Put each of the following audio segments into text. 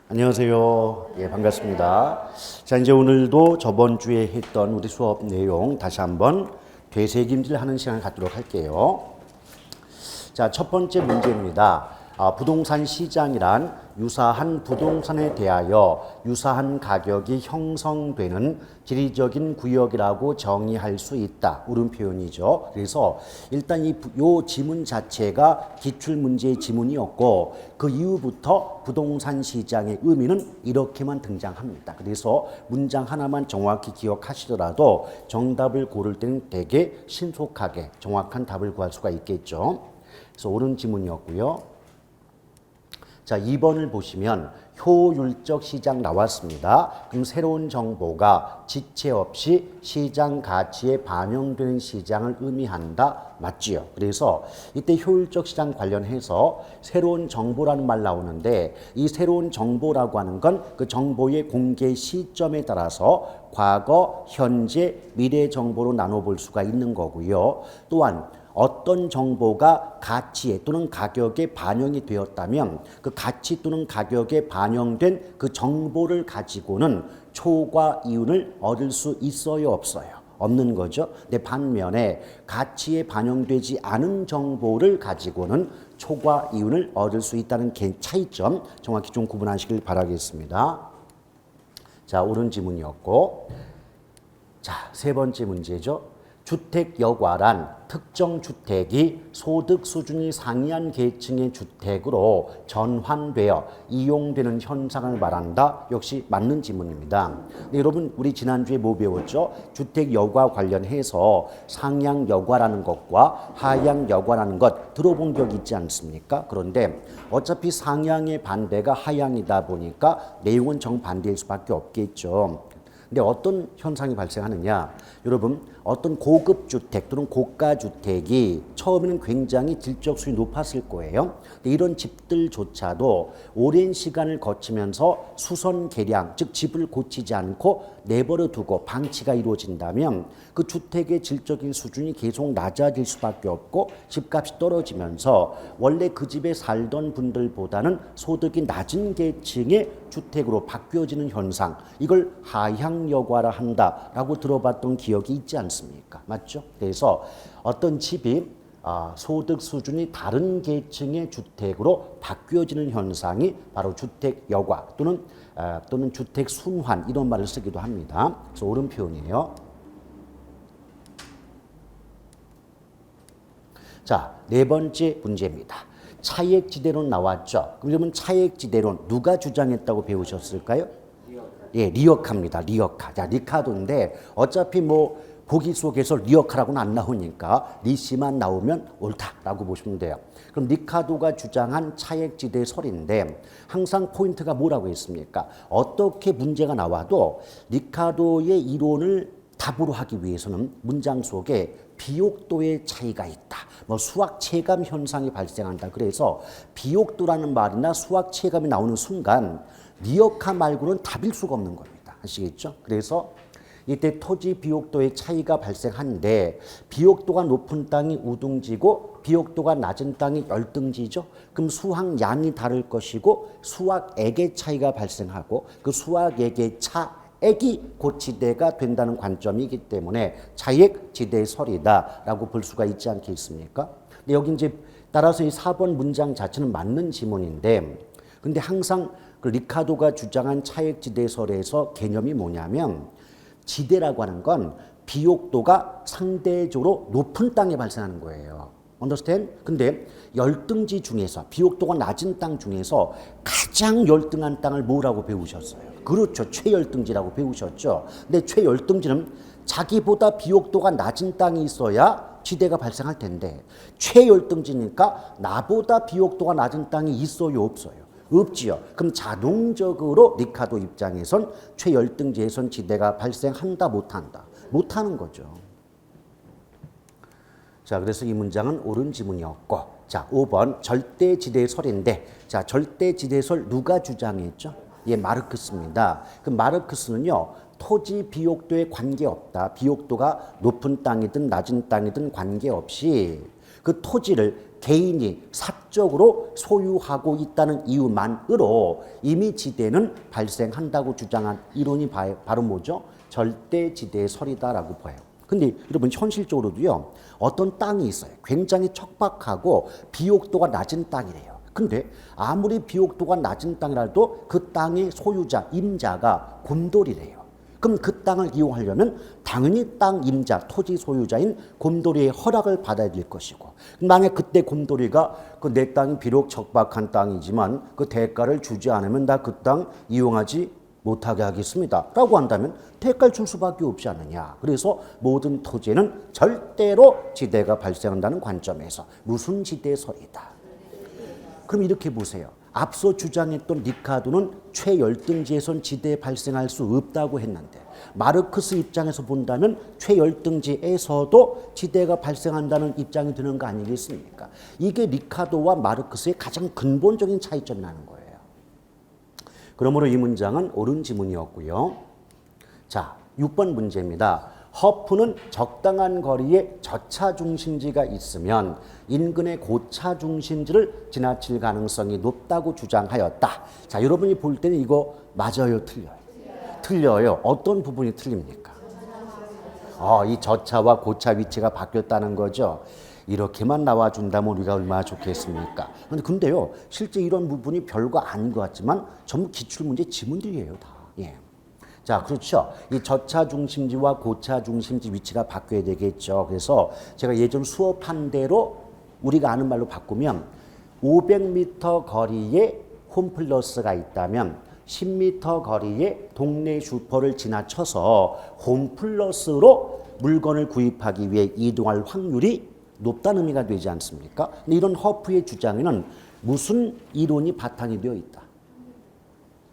안녕하세요. 예, 반갑습니다. 자, 이제 오늘도 저번 주에 했던 우리 수업 내용 다시 한번 되새김질 하는 시간을 갖도록 할게요. 자, 첫 번째 문제입니다. 부동산 시장이란 유사한 부동산에 대하여 유사한 가격이 형성되는 지리적인 구역이라고 정의할 수 있다. 옳은 표현이죠. 그래서 일단 요 지문 자체가 기출문제의 지문이었고 그 이후부터 부동산 시장의 의미는 이렇게만 등장합니다. 그래서 문장 하나만 정확히 기억하시더라도 정답을 고를 때는 되게 신속하게 정확한 답을 구할 수가 있겠죠. 그래서 옳은 지문이었고요. 자, 2번을 보시면 효율적 시장 나왔습니다. 그럼 새로운 정보가 지체 없이 시장 가치에 반영되는 시장을 의미한다. 맞지요? 그래서 이때 효율적 시장 관련해서 새로운 정보라는 말 나오는데 이 새로운 정보라고 하는 건 그 정보의 공개 시점에 따라서 과거, 현재, 미래 정보로 나눠볼 수가 있는 거고요. 또한 어떤 정보가 가치에 또는 가격에 반영이 되었다면 그 가치 또는 가격에 반영된 그 정보를 가지고는 초과 이윤을 얻을 수 있어요, 없어요? 없는 거죠. 근데 반면에 가치에 반영되지 않은 정보를 가지고는 초과 이윤을 얻을 수 있다는 차이점 정확히 좀 구분하시길 바라겠습니다. 자, 옳은 지문이었고, 자, 세 번째 문제죠. 주택 여과란 특정 주택이 소득 수준이 상이한 계층의 주택으로 전환되어 이용되는 현상을 말한다. 역시 맞는 지문입니다. 네, 여러분 우리 지난주에 뭐 배웠죠? 주택 여과 관련해서 상향 여과라는 것과 하향 여과라는 것 들어본 적 있지 않습니까? 그런데 어차피 상향의 반대가 하향이다 보니까 내용은 정반대일 수밖에 없겠죠. 근데 어떤 현상이 발생하느냐? 여러분 어떤 고급 주택 또는 고가 주택이 처음에는 굉장히 질적 수준이 높았을 거예요. 근데 이런 집들조차도 오랜 시간을 거치면서 수선 개량, 즉 집을 고치지 않고 내버려 두고 방치가 이루어진다면 그 주택의 질적인 수준이 계속 낮아질 수밖에 없고 집값이 떨어지면서 원래 그 집에 살던 분들보다는 소득이 낮은 계층의 주택으로 바뀌어지는 현상, 이걸 하향 여과라 한다라고 들어봤던 기억이 있지 않습니까? 맞죠? 그래서 어떤 집이 소득 수준이 다른 계층의 주택으로 바뀌어지는 현상이 바로 주택 여과 또는 주택 순환 이런 말을 쓰기도 합니다. 그래서 옳은 표현이에요. 자, 네 번째 문제입니다. 차액지대론 나왔죠. 그러면 차액지대론 누가 주장했다고 배우셨을까요? 예, 리어카입니다. 리어카. 자, 리카도인데 어차피 뭐 보기 속에서 리어카라고는 안 나오니까 리씨만 나오면 옳다라고 보시면 돼요. 그럼 리카도가 주장한 차액지대설인데 항상 포인트가 뭐라고 했습니까? 어떻게 문제가 나와도 리카도의 이론을 답으로 하기 위해서는 문장 속에 비옥도의 차이가 있다. 뭐 수학 체감 현상이 발생한다. 그래서 비옥도라는 말이나 수학 체감이 나오는 순간 리어카 말고는 답일 수가 없는 겁니다. 아시겠죠? 그래서 이때 토지 비옥도의 차이가 발생하는데 비옥도가 높은 땅이 우등지고 비옥도가 낮은 땅이 열등지죠. 그럼 수확량이 다를 것이고 수확액의 차이가 발생하고 그 수확액의 차액이 고지대가 된다는 관점이기 때문에 차액지대설이다라고 볼 수가 있지 않겠습니까? 근데 여기 이제 따라서 이 4번 문장 자체는 맞는 지문인데 근데 항상 그 리카도가 주장한 차액지대설에서 개념이 뭐냐면 지대라고 하는 건 비옥도가 상대적으로 높은 땅에 발생하는 거예요. understand? 근데 열등지 중에서 비옥도가 낮은 땅 중에서 가장 열등한 땅을 뭐라고 배우셨어요? 그렇죠. 최열등지라고 배우셨죠. 근데 최열등지는 자기보다 비옥도가 낮은 땅이 있어야 지대가 발생할 텐데 최열등지니까 나보다 비옥도가 낮은 땅이 있어요, 없어요? 없지요. 그럼 자동적으로 리카도 입장에선 최열등지에선 지대가 발생한다, 못한다? 못하는 거죠. 자, 그래서 이 문장은 옳은 지문이었고, 자, 5번 절대지대설인데, 자, 절대지대설 누가 주장했죠? 예, 마르크스입니다. 그 마르크스는요, 토지 비옥도에 관계없다. 비옥도가 높은 땅이든 낮은 땅이든 관계없이 그 토지를 개인이 사적으로 소유하고 있다는 이유만으로 이미 지대는 발생한다고 주장한 이론이 바로 뭐죠? 절대지대의 설이다라고 봐요. 근데 여러분 현실적으로도요. 어떤 땅이 있어요. 굉장히 척박하고 비옥도가 낮은 땅이래요. 근데 아무리 비옥도가 낮은 땅이라도 그 땅의 소유자, 임자가 곰돌이래요. 그럼 그 땅을 이용하려면 당연히 땅 임자, 토지 소유자인 곰돌이의 허락을 받아야 될 것이고, 만약 그때 곰돌이가 그 내 땅이 비록 적박한 땅이지만 그 대가를 주지 않으면 나 그 땅 이용하지 못하게 하겠습니다 라고 한다면 대가를 줄 수밖에 없지 않느냐. 그래서 모든 토지에는 절대로 지대가 발생한다는 관점에서 무슨 지대설이다. 그럼 이렇게 보세요. 앞서 주장했던 리카르도는 최열등지에선 지대 발생할 수 없다고 했는데 마르크스 입장에서 본다면 최열등지에서도 지대가 발생한다는 입장이 드는 거 아니겠습니까? 이게 리카르도와 마르크스의 가장 근본적인 차이점이 나는 거예요. 그러므로 이 문장은 옳은 지문이었고요. 자, 6번 문제입니다. 허프는 적당한 거리에 저차 중심지가 있으면 인근의 고차 중심지를 지나칠 가능성이 높다고 주장하였다. 자, 여러분이 볼 때는 이거 맞아요, 틀려요? 틀려요. 어떤 부분이 틀립니까? 이 저차와 고차 위치가 바뀌었다는 거죠. 이렇게만 나와준다면 우리가 얼마나 좋겠습니까? 근데요, 실제 이런 부분이 별거 아닌 것 같지만 전부 기출문제 지문들이에요, 다. 예. 자, 그렇죠. 이 저차 중심지와 고차 중심지 위치가 바뀌어야 되겠죠. 그래서 제가 예전 수업한 대로 우리가 아는 말로 바꾸면 500m 거리에 홈플러스가 있다면 10m 거리에 동네 슈퍼를 지나쳐서 홈플러스로 물건을 구입하기 위해 이동할 확률이 높다는 의미가 되지 않습니까? 근데 이런 허프의 주장에는 무슨 이론이 바탕이 되어 있다?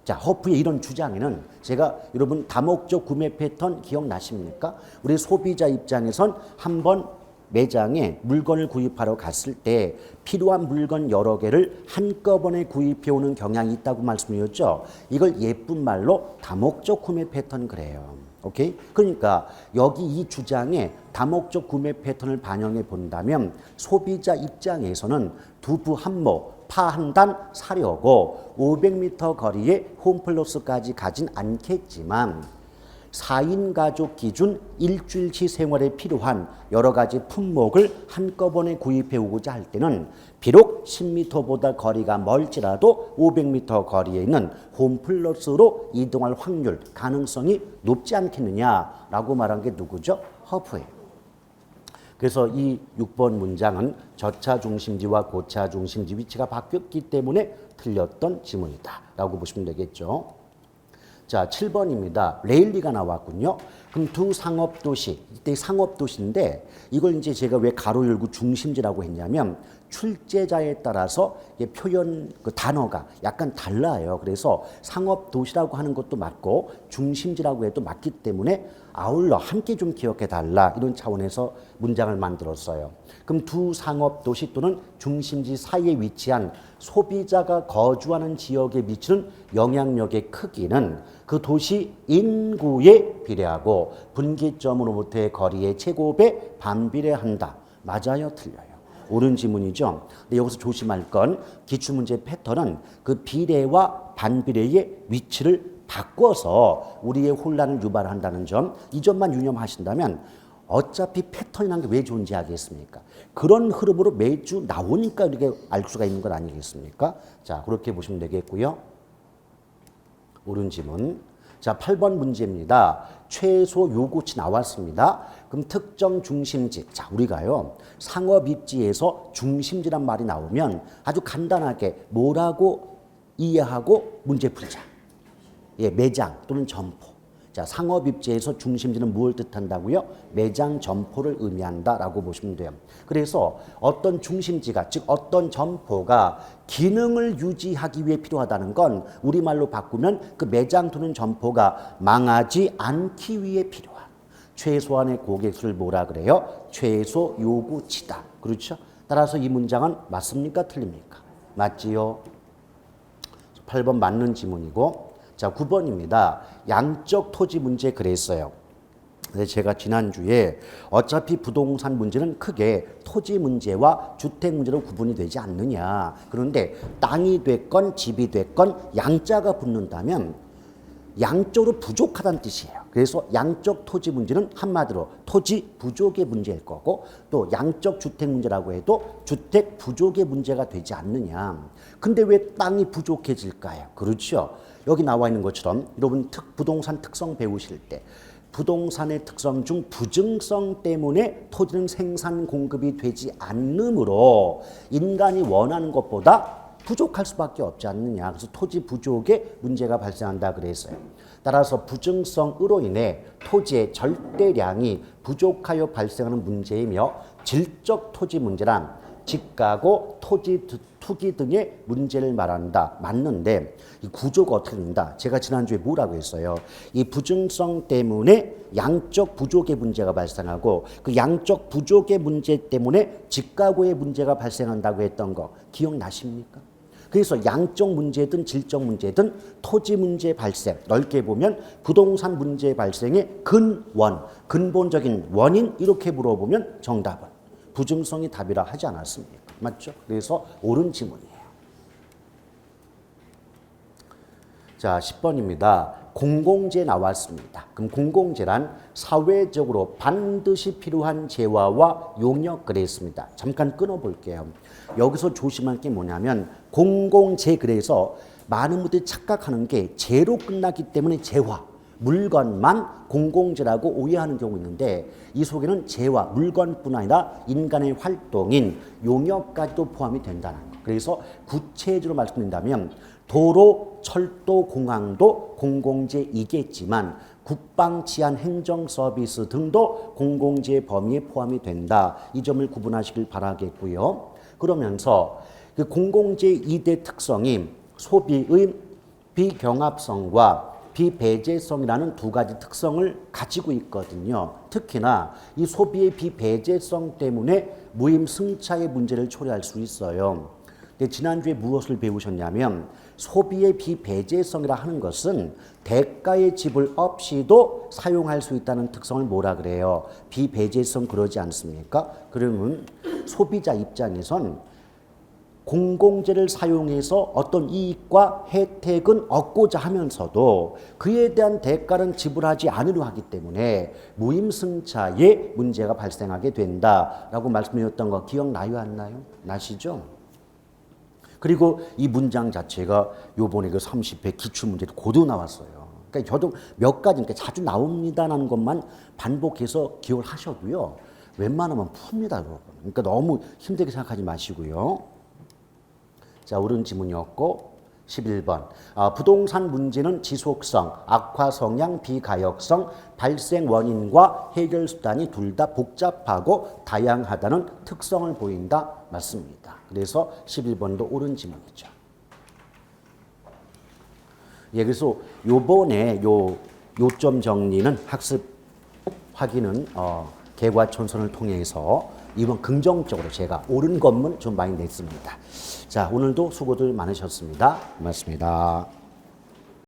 자, 허프의 이런 주장에는 제가 여러분 다목적 구매 패턴 기억나십니까? 우리 소비자 입장에선 한번 매장에 물건을 구입하러 갔을 때 필요한 물건 여러 개를 한꺼번에 구입해 오는 경향이 있다고 말씀드렸죠. 이걸 예쁜 말로 다목적 구매 패턴 그래요. 오케이? 그러니까 여기 이 주장에 다목적 구매 패턴을 반영해 본다면 소비자 입장에서는 두부 한 모, 파 한 단 사려고 500m 거리에 홈플러스까지 가진 않겠지만 4인 가족 기준 일주일치 생활에 필요한 여러 가지 품목을 한꺼번에 구입해 오고자 할 때는 비록 10m보다 거리가 멀지라도 500m 거리에 있는 홈플러스로 이동할 확률, 가능성이 높지 않겠느냐라고 말한 게 누구죠? 허프예요. 그래서 이 6번 문장은 저차 중심지와 고차 중심지 위치가 바뀌었기 때문에 틀렸던 지문이다 라고 보시면 되겠죠. 자, 7번입니다. 레일리가 나왔군요. 그럼 두 상업도시, 이때 상업도시인데 이걸 이제 제가 왜 가로 열고 중심지라고 했냐면 출제자에 따라서 표현 그 단어가 약간 달라요. 그래서 상업도시라고 하는 것도 맞고 중심지라고 해도 맞기 때문에 아울러 함께 좀 기억해 달라 이런 차원에서 문장을 만들었어요. 그럼 두 상업도시 또는 중심지 사이에 위치한 소비자가 거주하는 지역에 미치는 영향력의 크기는 그 도시 인구에 비례하고 분기점으로부터의 거리의 제곱에 반비례한다. 맞아요? 틀려요? 옳은 지문이죠. 근데 여기서 조심할 건 기출문제 패턴은 그 비례와 반비례의 위치를 바꿔서 우리의 혼란을 유발한다는 점, 이 점만 유념하신다면 어차피 패턴이라는 게 왜 존재하겠습니까? 그런 흐름으로 매주 나오니까 이렇게 알 수가 있는 것 아니겠습니까? 자, 그렇게 보시면 되겠고요. 옳은 지문. 자, 8번 문제입니다. 최소 요구치 나왔습니다. 그럼 특정 중심지. 자, 우리가요, 상업 입지에서 중심지란 말이 나오면 아주 간단하게 뭐라고 이해하고 문제 풀자. 예, 매장 또는 점포. 자, 상업 입지에서 중심지는 무엇을 뜻한다고요? 매장, 점포를 의미한다라고 보시면 돼요. 그래서 어떤 중심지가, 즉 어떤 점포가 기능을 유지하기 위해 필요하다는 건 우리말로 바꾸면 그 매장 또는 점포가 망하지 않기 위해 필요한 최소한의 고객 수를 뭐라 그래요? 최소 요구치다. 그렇죠? 따라서 이 문장은 맞습니까? 틀립니까? 맞지요? 8번 맞는 지문이고, 자, 9번입니다. 양적 토지 문제 그랬어요. 그래서 제가 지난주에 어차피 부동산 문제는 크게 토지 문제와 주택 문제로 구분이 되지 않느냐. 그런데 땅이 됐건 집이 됐건 양자가 붙는다면 양쪽으로 부족하다는 뜻이에요. 그래서 양적 토지 문제는 한마디로 토지 부족의 문제일 거고, 또 양적 주택 문제라고 해도 주택 부족의 문제가 되지 않느냐. 근데 왜 땅이 부족해질까요? 그렇죠. 여기 나와 있는 것처럼 여러분 부동산 특성 배우실 때 부동산의 특성 중 부증성 때문에 토지는 생산 공급이 되지 않으므로 인간이 원하는 것보다 부족할 수밖에 없지 않느냐. 그래서 토지 부족의 문제가 발생한다 그랬어요. 따라서 부증성으로 인해 토지의 절대량이 부족하여 발생하는 문제이며, 질적 토지 문제란 집가고 토지 투기 등의 문제를 말한다. 맞는데 이 구조가 어떻게 된다? 제가 지난주에 뭐라고 했어요? 이 부증성 때문에 양적 부족의 문제가 발생하고, 그 양적 부족의 문제 때문에 집가고의 문제가 발생한다고 했던 거 기억나십니까? 그래서 양적 문제든 질적 문제든 토지 문제 발생, 넓게 보면 부동산 문제 발생의 근원, 근본적인 원인, 이렇게 물어보면 정답은 부증성이 답이라 하지 않았습니까? 맞죠? 그래서 옳은 지문이에요. 자, 10번입니다. 공공재 나왔습니다. 그럼 공공재란 사회적으로 반드시 필요한 재화와 용역 그랬습니다. 잠깐 끊어볼게요. 여기서 조심할 게 뭐냐면 공공재, 그래서 많은 분들이 착각하는 게 재로 끝나기 때문에 재화, 물건만 공공재라고 오해하는 경우 있는데, 이 속에는 재화, 물건뿐 아니라 인간의 활동인 용역까지도 포함이 된다는 거. 그래서 구체적으로 말씀드린다면 도로, 철도, 공항도 공공재이겠지만 국방, 치안, 행정 서비스 등도 공공재 범위에 포함이 된다. 이 점을 구분하시길 바라겠고요. 그러면서 그 공공재의 2대 특성이 소비의 비경합성과 비배제성이라는 두 가지 특성을 가지고 있거든요. 특히나 이 소비의 비배제성 때문에 무임승차의 문제를 초래할 수 있어요. 근데 지난주에 무엇을 배우셨냐면 소비의 비배제성이라 하는 것은 대가의 지불 없이도 사용할 수 있다는 특성을 뭐라 그래요? 비배제성, 그러지 않습니까? 그러면 소비자 입장에선 공공재를 사용해서 어떤 이익과 혜택은 얻고자 하면서도 그에 대한 대가는 지불하지 않으려 하기 때문에 무임승차의 문제가 발생하게 된다라고 말씀드렸던 거 기억나요, 안 나요? 나시죠? 그리고 이 문장 자체가 요번에 그 30회 기출문제도 고도 나왔어요. 그러니까 저도 몇 가지, 그러니까 자주 나옵니다라는 것만 반복해서 기억을 하셔도요, 웬만하면 풉니다, 여러분. 그러니까 너무 힘들게 생각하지 마시고요. 자, 옳은 지문이었고, 11번. 부동산 문제는 지속성, 악화 성향, 비가역성, 발생 원인과 해결 수단이 둘 다 복잡하고 다양하다는 특성을 보인다. 맞습니다. 그래서 11번도 옳은 지문이죠. 예, 그래서 요번에 요점 정리는 학습 확인은 개과천선을 통해서 이번 긍정적으로 제가 옳은 것만 좀 많이 냈습니다. 자, 오늘도 수고들 많으셨습니다. 고맙습니다.